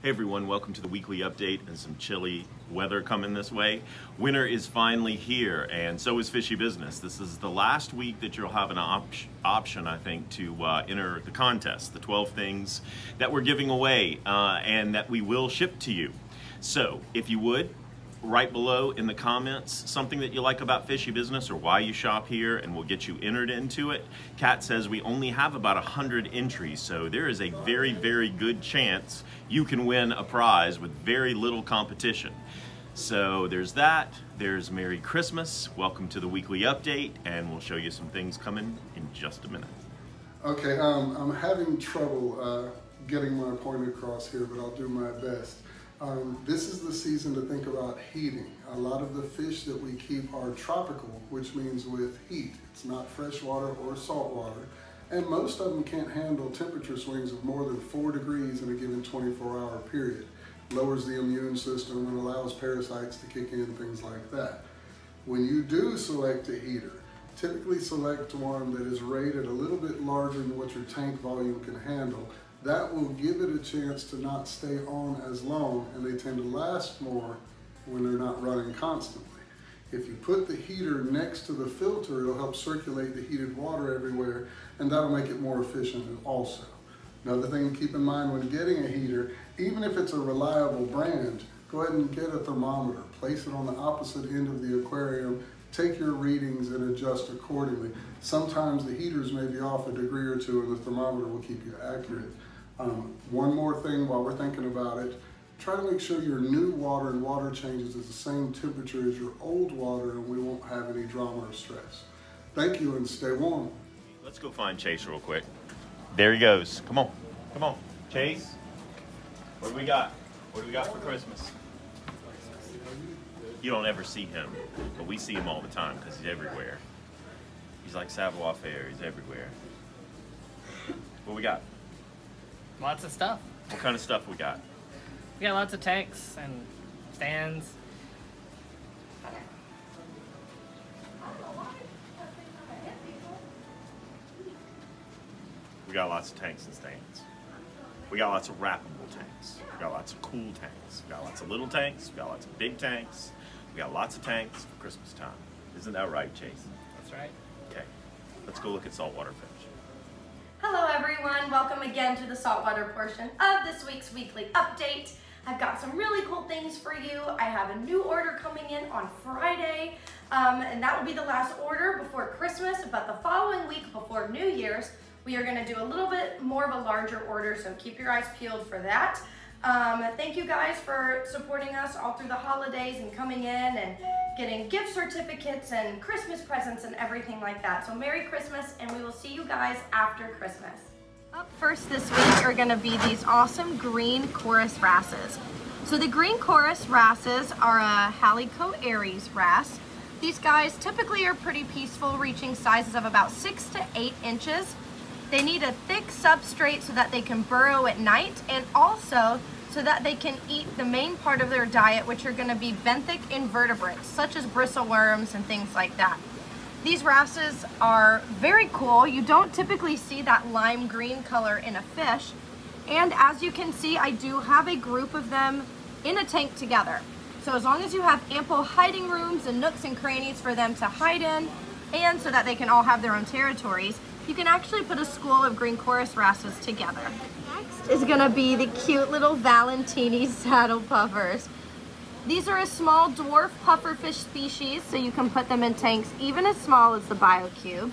Hey everyone, welcome to the weekly update and some chilly weather coming this way. Winter is finally here, and so is Fishy Business. This is the last week that you'll have an option, I think, to enter the contest, the 12 things that we're giving away and that we will ship to you. So if you would, write below in the comments something that you like about Fishy Business or why you shop here, and we'll get you entered into it. Kat says we only have about 100 entries, so there is a very, very good chance you can win a prize with very little competition. So there's that. There's Merry Christmas. Welcome to the weekly update, and we'll show you some things coming in just a minute. Okay, I'm having trouble getting my point across here, but I'll do my best. This is the season to think about heating. A lot of the fish that we keep are tropical, which means with heat. It's not freshwater or saltwater. And most of them can't handle temperature swings of more than 4 degrees in a given 24-hour period. Lowers the immune system and allows parasites to kick in, things like that. When you do select a heater, typically select one that is rated a little bit larger than what your tank volume can handle. That will give it a chance to not stay on as long, and they tend to last more when they're not running constantly. If you put the heater next to the filter, it'll help circulate the heated water everywhere, and that'll make it more efficient also. Another thing to keep in mind when getting a heater, even if it's a reliable brand, go ahead and get a thermometer. Place it on the opposite end of the aquarium, take your readings and adjust accordingly. Sometimes the heaters may be off a degree or two and the thermometer will keep you accurate. One more thing while we're thinking about it, try to make sure your new water and water changes is the same temperature as your old water, and we won't have any drama or stress. Thank you, and stay warm. Let's go find Chase real quick. There he goes. Come on. Come on. Chase, what do we got? What do we got for Christmas? You don't ever see him, but we see him all the time because he's everywhere. He's like savoir-faire. He's everywhere. What we got? Lots of stuff. What kind of stuff we got? We got lots of tanks and stands. We got lots of tanks and stands. We got lots of wrappable tanks. We got lots of cool tanks. We got lots of little tanks. We got lots of big tanks. We got lots of tanks for Christmas time. Isn't that right, Chase? That's right. Okay, let's go look at saltwater fish. Hello everyone, welcome again to the saltwater portion of this week's weekly update. I've got some really cool things for you. I have a new order coming in on Friday, and that will be the last order before Christmas, but the following week before New Year's, we are gonna do a little bit more of a larger order, so keep your eyes peeled for that. Thank you guys for supporting us all through the holidays and coming in and getting gift certificates and Christmas presents and everything like that. So Merry Christmas, and we will see you guys after Christmas. Up first this week are gonna be these awesome green CORIS wrasses. So the green CORIS wrasses are a Halico Aries wrasse. These guys typically are pretty peaceful, reaching sizes of about 6 to 8 inches. They need a thick substrate so that they can burrow at night, and also so that they can eat the main part of their diet, which are going to be benthic invertebrates, such as bristleworms and things like that. These wrasses are very cool. You don't typically see that lime green color in a fish. And as you can see, I do have a group of them in a tank together. So as long as you have ample hiding rooms and nooks and crannies for them to hide in, and so that they can all have their own territories, you can actually put a school of green CORIS wrasses together. Next is gonna be the cute little VALENTINI saddle puffers. These are a small dwarf pufferfish species, so you can put them in tanks even as small as the BioCube.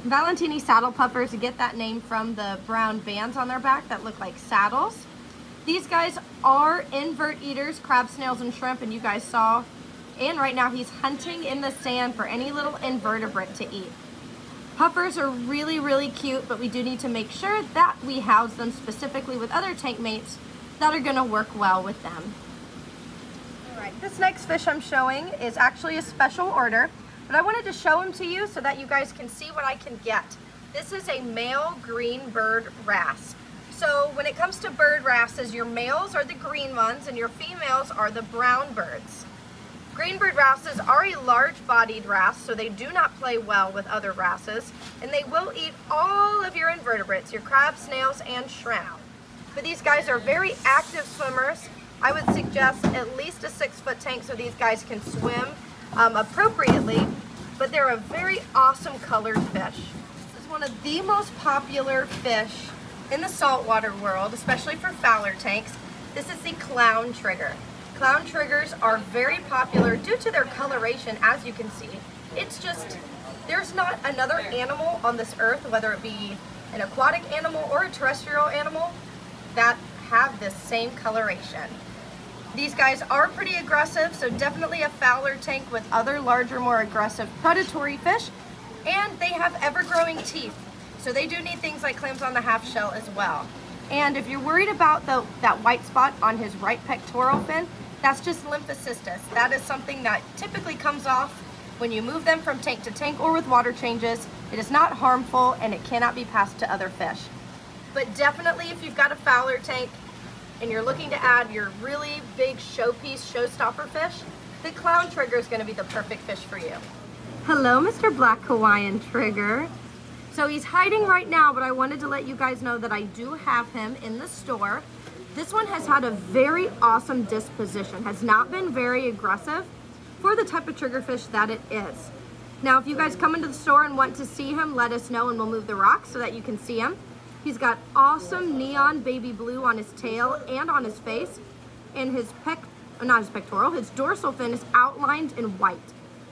VALENTINI saddle puffers get that name from the brown bands on their back that look like saddles. These guys are invert eaters, crab, snails, and shrimp, and you guys saw. And right now he's hunting in the sand for any little invertebrate to eat. Puffers are really, really cute, but we do need to make sure that we house them specifically with other tank mates that are gonna work well with them. All right, this next fish I'm showing is actually a special order, but I wanted to show him to you so that you guys can see what I can get. This is a male green bird wrasse. So when it comes to bird wrasses, your males are the green ones and your females are the brown birds. Greenbird wrasses are a large-bodied wrasse, so they do not play well with other wrasses, and they will eat all of your invertebrates, your crabs, snails, and shrimp. but these guys are very active swimmers. I would suggest at least a 6-foot tank so these guys can swim appropriately, but they're a very awesome colored fish. This is one of the most popular fish in the saltwater world, especially for fowler tanks. This is the clown trigger. Clown triggers are very popular due to their coloration, as you can see. It's just, there's not another animal on this earth, whether it be an aquatic animal or a terrestrial animal, that have this same coloration. These guys are pretty aggressive, so definitely a fowler tank with other larger, more aggressive predatory fish, and they have ever-growing teeth. So they do need things like clams on the half shell as well. And if you're worried about that white spot on his right pectoral fin, that's just lymphocystis. That is something that typically comes off when you move them from tank to tank or with water changes. It is not harmful and it cannot be passed to other fish. But definitely if you've got a fowler tank and you're looking to add your really big showpiece, showstopper fish, the clown trigger is going to be the perfect fish for you. Hello, Mr. Black Hawaiian Trigger. So he's hiding right now, but I wanted to let you guys know that I do have him in the store. This one has had a very awesome disposition, has not been very aggressive for the type of triggerfish that it is. Now, if you guys come into the store and want to see him, let us know and we'll move the rocks so that you can see him. He's got awesome neon baby blue on his tail and on his face, and his pectoral, his dorsal fin is outlined in white.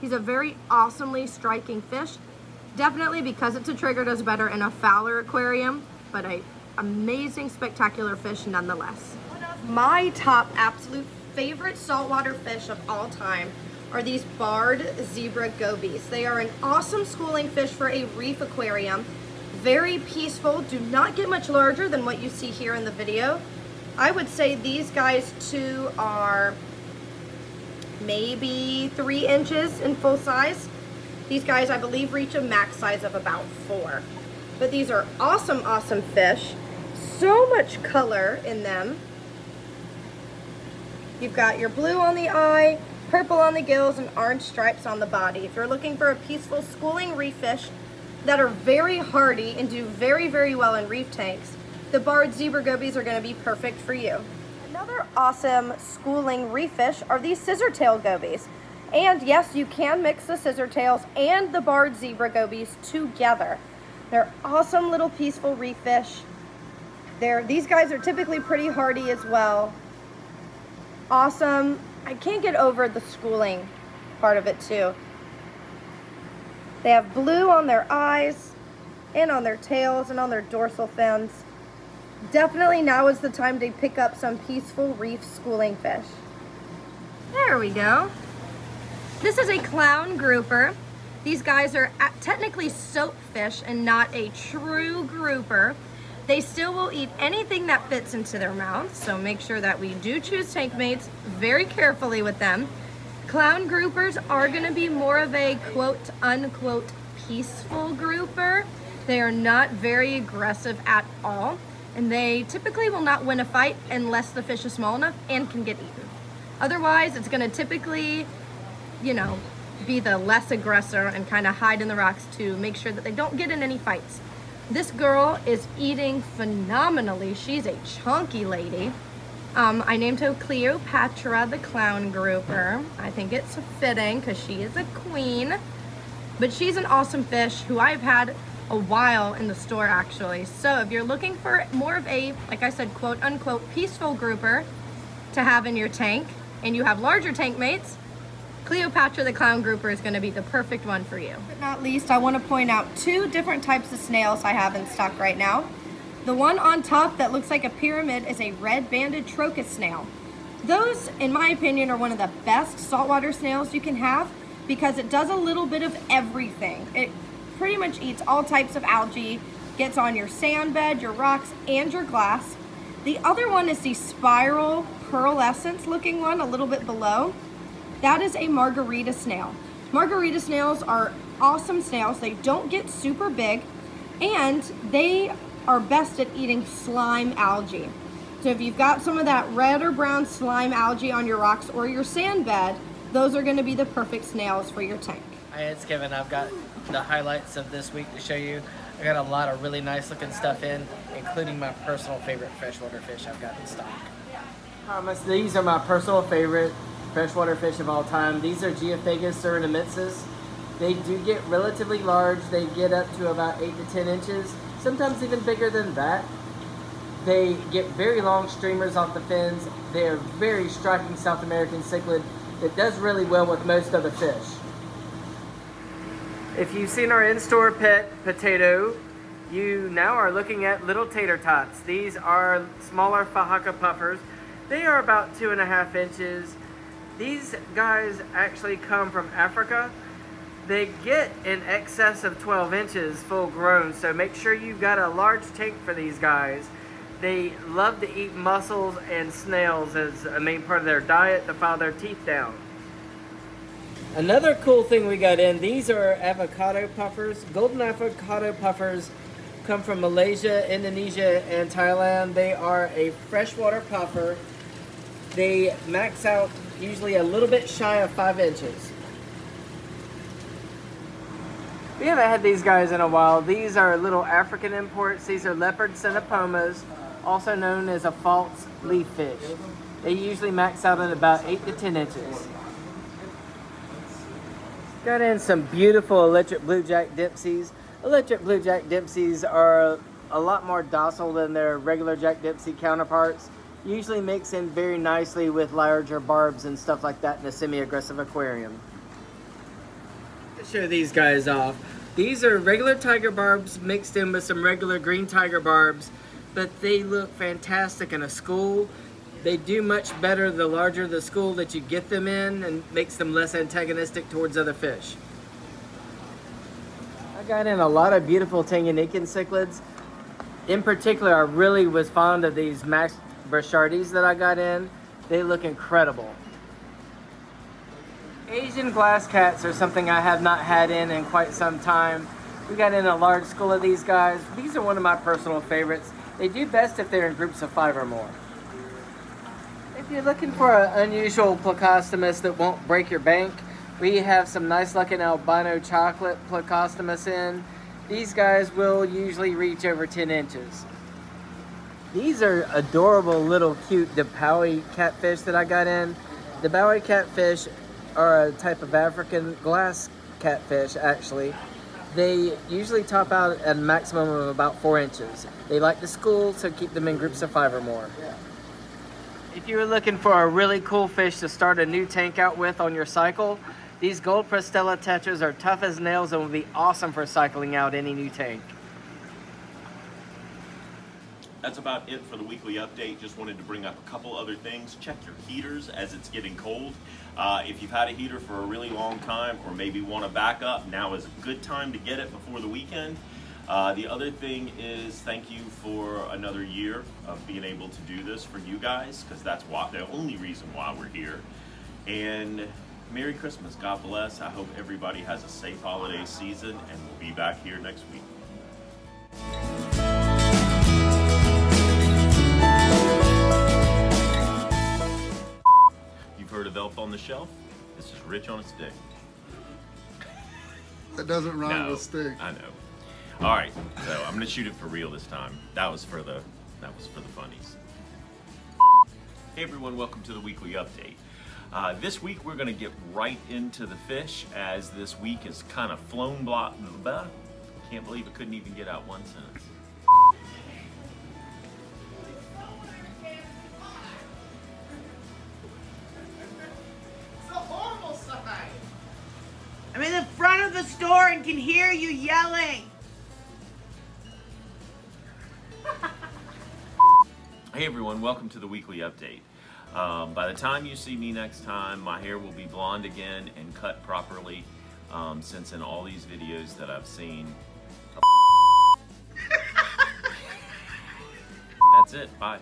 He's a very awesomely striking fish. Definitely, because it's a trigger, does better in a fowler aquarium, but a amazing, spectacular fish nonetheless. One of my top absolute favorite saltwater fish of all time are these barred zebra gobies. They are an awesome schooling fish for a reef aquarium. Very peaceful, do not get much larger than what you see here in the video. I would say these guys too are maybe 3 inches in full size. These guys, I believe, reach a max size of about 4. But these are awesome, awesome fish. So much color in them. You've got your blue on the eye, purple on the gills, and orange stripes on the body. If you're looking for a peaceful schooling reef fish that are very hardy and do very, very well in reef tanks, the barred zebra gobies are going to be perfect for you. Another awesome schooling reef fish are these scissor-tail gobies. And yes, you can mix the scissor-tails and the barred zebra gobies together. They're awesome little peaceful reef fish. These guys are typically pretty hardy as well. Awesome. I can't get over the schooling part of it too. They have blue on their eyes and on their tails and on their dorsal fins. Definitely now is the time to pick up some peaceful reef schooling fish. There we go. This is a clown grouper. These guys are technically soap fish and not a true grouper. They still will eat anything that fits into their mouths, so make sure that we do choose tank mates very carefully with them. Clown groupers are going to be more of a quote-unquote peaceful grouper. They are not very aggressive at all, and they typically will not win a fight unless the fish is small enough and can get eaten. Otherwise, it's going to typically, you know, be the less aggressor and kind of hide in the rocks to make sure that they don't get in any fights. This girl is eating phenomenally. She's a chunky lady. I named her Cleopatra the clown grouper. I think it's fitting because she is a queen. But she's an awesome fish who I've had a while in the store actually. So if you're looking for more of a, like I said, quote unquote peaceful grouper to have in your tank, and you have larger tank mates, Cleopatra the clown grouper is going to be the perfect one for you. But not least, I want to point out 2 different types of snails I have in stock right now. The one on top that looks like a pyramid is a red-banded TROCHUS snail. Those, in my opinion, are one of the best saltwater snails you can have because it does a little bit of everything. It pretty much eats all types of algae, gets on your sand bed, your rocks, and your glass. The other one is the spiral pearlescence looking one a little bit below. That is a margarita snail. Margarita snails are awesome snails. They don't get super big, and they are best at eating slime algae. So if you've got some of that red or brown slime algae on your rocks or your sand bed, those are going to be the perfect snails for your tank. Hi, it's Kevin. I've got the highlights of this week to show you. I got a lot of really nice looking stuff in, including my personal favorite freshwater fish I've got in stock. Thomas, these are my personal favorite freshwater fish of all time. These are GEOPHAGUS SURINAMENSES. They do get relatively large. They get up to about 8 to 10 inches, sometimes even bigger than that. They get very long streamers off the fins. They are very striking South American cichlid that does really well with most other fish. If you've seen our in-store pet potato, you now are looking at little tater tots. These are smaller FAHAKA puffers. They are about 2.5 inches. These guys actually come from Africa. They get in excess of 12 inches full grown, so make sure you've got a large tank for these guys. They love to eat mussels and snails as a main part of their diet to file their teeth down. Another cool thing we got in, these are avocado puffers. Golden avocado puffers come from Malaysia, Indonesia, and Thailand. They are a freshwater puffer. They max out usually a little bit shy of 5 inches. We haven't had these guys in a while. These are little African imports. These are leopard CTENOPOMAs, also known as a false leaf fish. They usually max out at about 8 to 10 inches. Got in some beautiful electric bluejack Dempseys. Electric bluejack Dempseys are a lot more docile than their regular Jack Dempsey counterparts. Usually mix in very nicely with larger barbs and stuff like that in a semi-aggressive aquarium. To show these guys off, these are regular tiger barbs mixed in with some regular green tiger barbs, but they look fantastic in a school. They do much better the larger the school that you get them in, and makes them less antagonistic towards other fish. I got in a lot of beautiful Tanganyika cichlids. In particular, I really was fond of these Max BRICHARDIs that I got in. They look incredible. Asian glass cats are something I have not had in quite some time. We got in a large school of these guys. These are one of my personal favorites. They do best if they're in groups of 5 or more. If you're looking for an unusual plecostomus that won't break your bank, we have some nice looking albino chocolate plecostomus in. These guys will usually reach over 10 inches. These are adorable little cute DEMPSEY catfish that I got in. DEMPSEY catfish are a type of African glass catfish actually. They usually top out at a maximum of about 4 inches. They like to school, so keep them in groups of 5 or more. If you're looking for a really cool fish to start a new tank out with on your cycle, these gold Prestella tetras are tough as nails and will be awesome for cycling out any new tank. That's about it for the weekly update. Just wanted to bring up a couple other things. Check your heaters as it's getting cold. If you've had a heater for a really long time or maybe want to back up, now is a good time to get it before the weekend. The other thing is thank you for another year of being able to do this for you guys, because that's the only reason why we're here. And Merry Christmas. God bless. I hope everybody has a safe holiday season, and we'll be back here next week. Heard of Elf on the Shelf? This is Rich on a Stick. That doesn't rhyme No, with stick. I know. All right, so I'm gonna shoot it for real this time. That was for the funnies. Hey everyone, welcome to the weekly update. This week we're gonna get right into the fish, as this week is kind of flown can't believe it couldn't even get out one sentence. I'm in the front of the store and can hear you yelling. Hey everyone, welcome to the weekly update. By the time you see me next time, my hair will be blonde again and cut properly, since in all these videos that I've seen. That's it, bye.